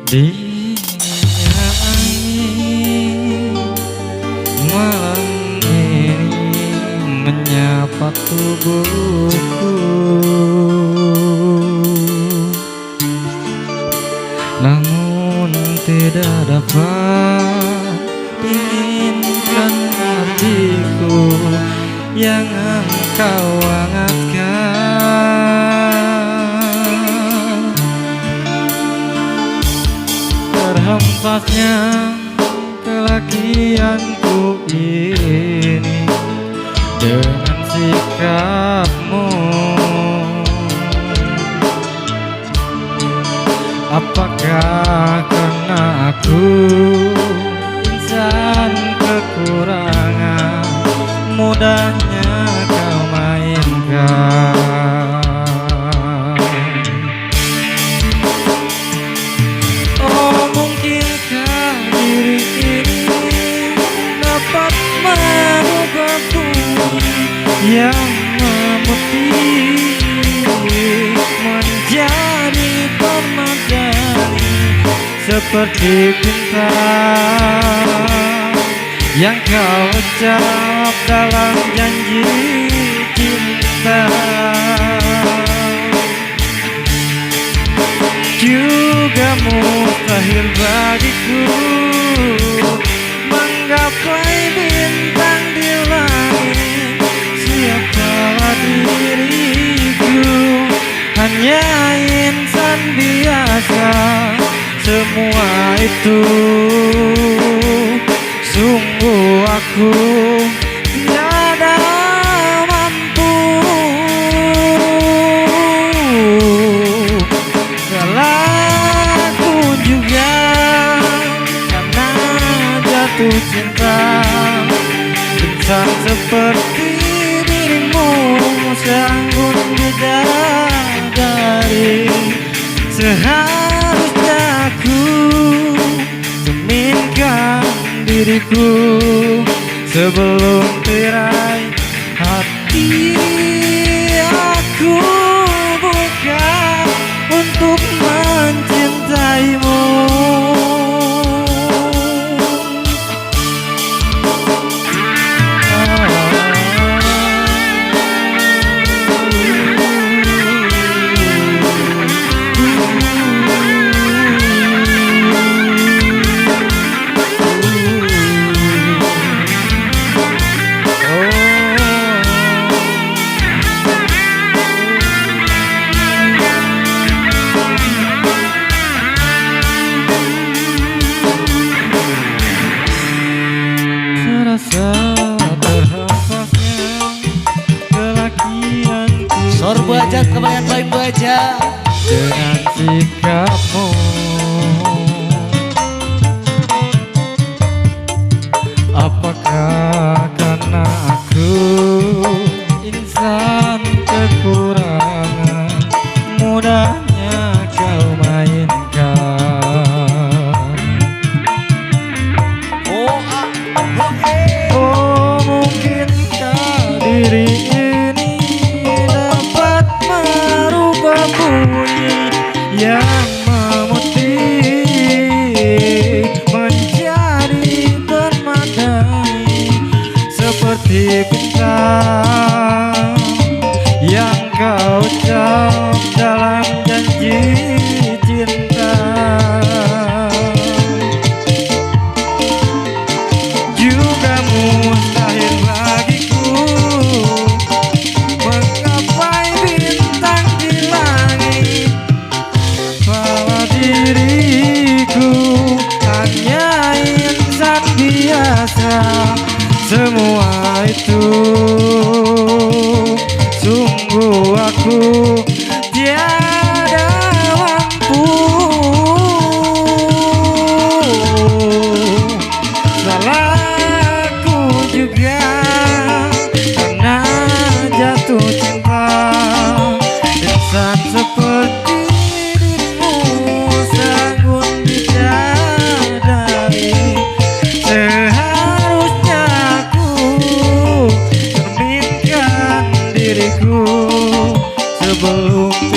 Dinginnya angin malam ini menyapa tubuhku, namun tidak dapat dinginkan hatiku yang engkau hangatkan. Terhempasnya kelakianku ini dengan sikapmu. Apakah karena aku insan kekurangan, mudahnya kau mainkan? Oh, mungkinkah diri ini dapat merubah bumi yang memutih menjadi permadani, seperti bintang yang kau ucap dalam janji cinta. Juga mustahil bagiku menggapai bintang di langit. Siapalah diriku, hanya insan biasa. Semua itu sungguh aku tiada mampu. Salahku juga karena jatuh cinta. Insan seperti dirimu sanggup bidadari. Seharusnya aku cerminkan diriku sebelum tirai hati aku buka untuk mencintaimu. Terasa terhempasnya kelakianku Sorbu aja kebanyakan baik aja dengan sikapmu. Apakah karena aku insan kekurangan, mudahnya kau mainkan? Oh, mungkinkah diri ini dapat merubah bunyi yang memutih menjadi permadani, seperti bintang yang kau ucap dalam janji cinta. Juga mustahil bagiku menggapai bintang di langit. Bahwa diriku hanya insan biasa. Semua itu sungguh aku tiada mampu. Salahku juga diriku sebelum